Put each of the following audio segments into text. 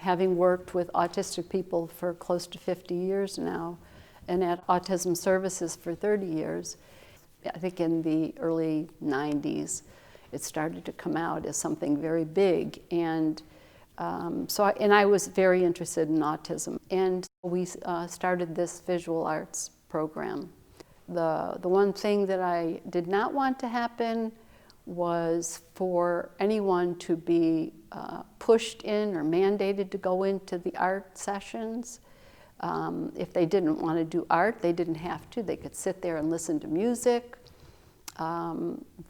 having worked with autistic people for close to 50 years now, and at Autism Services for 30 years, I think in the early 90s, it started to come out as something very big. And I was very interested in autism. And we started this visual arts program. The one thing that I did not want to happen was for anyone to be pushed in or mandated to go into the art sessions. If they didn't want to do art, they didn't have to. They could sit there and listen to music.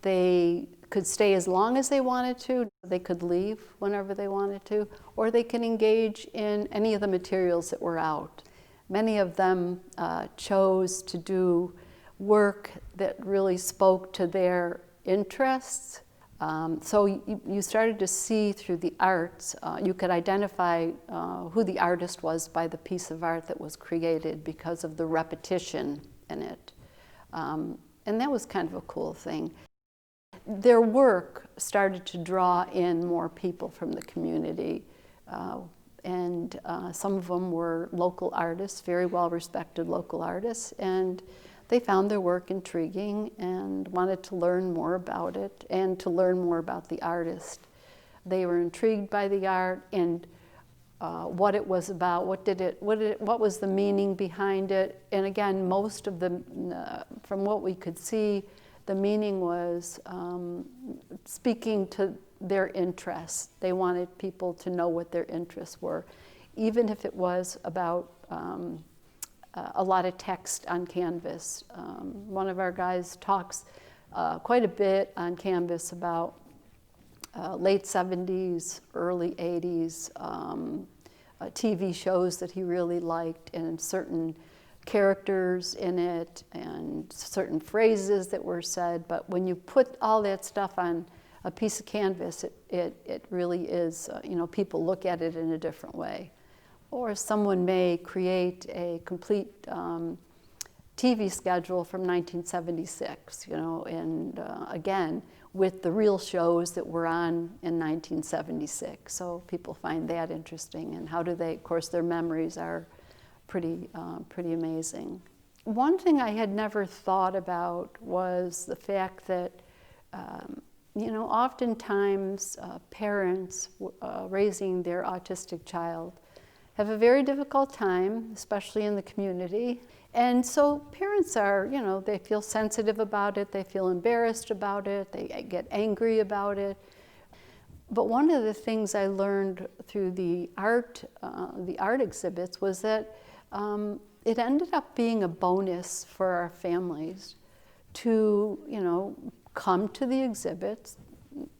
They could stay as long as they wanted to. They could leave whenever they wanted to, or they can engage in any of the materials that were out. Many of them chose to do work that really spoke to their interests. So you started to see through the arts, you could identify who the artist was by the piece of art that was created because of the repetition in it. And that was kind of a cool thing. Their work started to draw in more people from the community. And some of them were local artists, very well-respected local artists, and they found their work intriguing and wanted to learn more about it and to learn more about the artist. They were intrigued by the art and what it was about, what was the meaning behind it. And again, most of them, from what we could see, the meaning was speaking to their interests. They wanted people to know what their interests were, even if it was about a lot of text on canvas. One of our guys talks quite a bit on canvas about late 70s, early 80s TV shows that he really liked, and certain characters in it and certain phrases that were said. But when you put all that stuff on a piece of canvas, it really is, people look at it in a different way. Or someone may create a complete TV schedule from 1976, and again, with the real shows that were on in 1976. So people find that interesting, and how do they, of course, their memories are pretty amazing. One thing I had never thought about was the fact that, oftentimes parents raising their autistic child have a very difficult time, especially in the community. And so parents are, they feel sensitive about it, they feel embarrassed about it, they get angry about it. But one of the things I learned through the art exhibits was that it ended up being a bonus for our families to, come to the exhibits.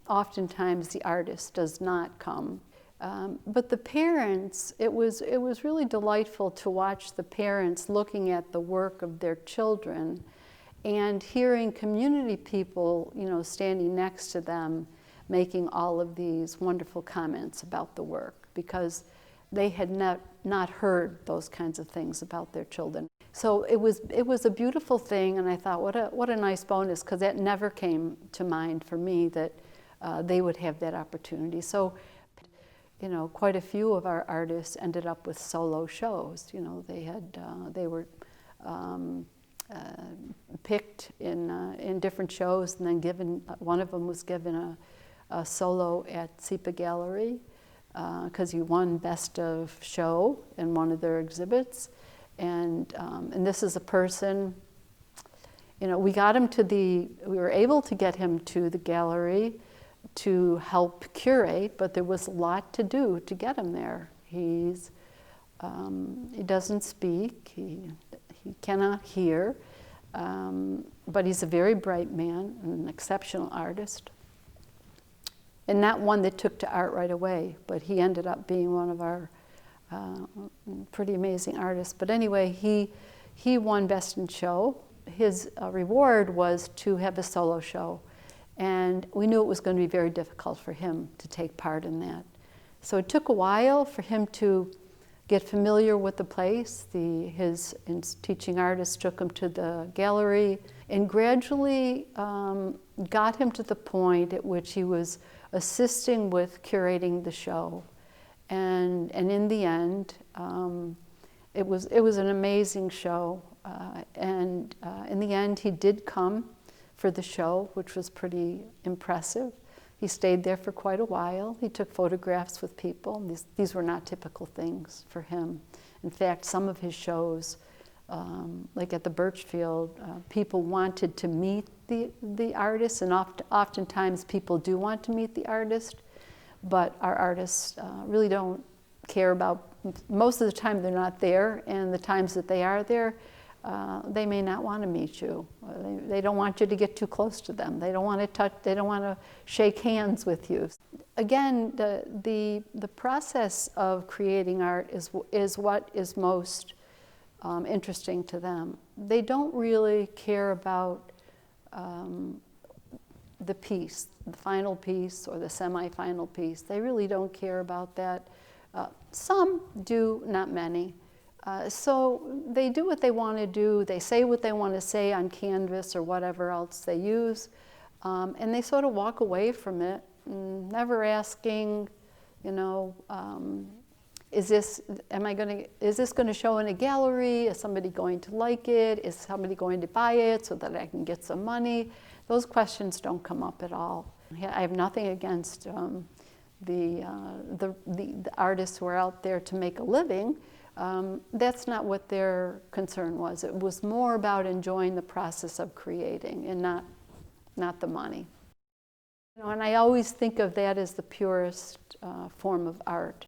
Oftentimes the artist does not come. But the parents, it was really delightful to watch the parents looking at the work of their children and hearing community people, standing next to them, making all of these wonderful comments about the work, because they had not heard those kinds of things about their children. So it was a beautiful thing, and I thought, what a nice bonus, because that never came to mind for me that they would have that opportunity. So, quite a few of our artists ended up with solo shows. They were picked in different shows, and then given. One of them was given a solo at SEPA Gallery because he won Best of Show in one of their exhibits. And this is a person. We got him we were able to get him to the gallery to help curate, but there was a lot to do to get him there. He doesn't speak, he cannot hear, but he's a very bright man and an exceptional artist. And not one that took to art right away, but he ended up being one of our pretty amazing artists. But anyway, he won Best in Show. His reward was to have a solo show. And we knew it was going to be very difficult for him to take part in that. So it took a while for him to get familiar with the place. His teaching artist took him to the gallery and gradually got him to the point at which he was assisting with curating the show. And in the end, it was an amazing show. And in the end, he did come for the show, which was pretty impressive. He stayed there for quite a while. He took photographs with people. These were not typical things for him. In fact, some of his shows, like at the Birchfield, people wanted to meet the artist, and oftentimes people do want to meet the artist, but our artists really don't care about, most of the time they're not there, and the times that they are there, they may not want to meet you. They don't want you to get too close to them. They don't want to touch, they don't want to shake hands with you. Again, the process of creating art is what is most interesting to them. They don't really care about the piece, the final piece or the semi-final piece. They really don't care about that. Some do, not many. So they do what they want to do. They say what they want to say on canvas or whatever else they use, and they sort of walk away from it, never asking, you know, is this going to show in a gallery? Is somebody going to like it? Is somebody going to buy it so that I can get some money? Those questions don't come up at all. I have nothing against the artists who are out there to make a living. That's not what their concern was. It was more about enjoying the process of creating and not the money. You know, and I always think of that as the purest form of art.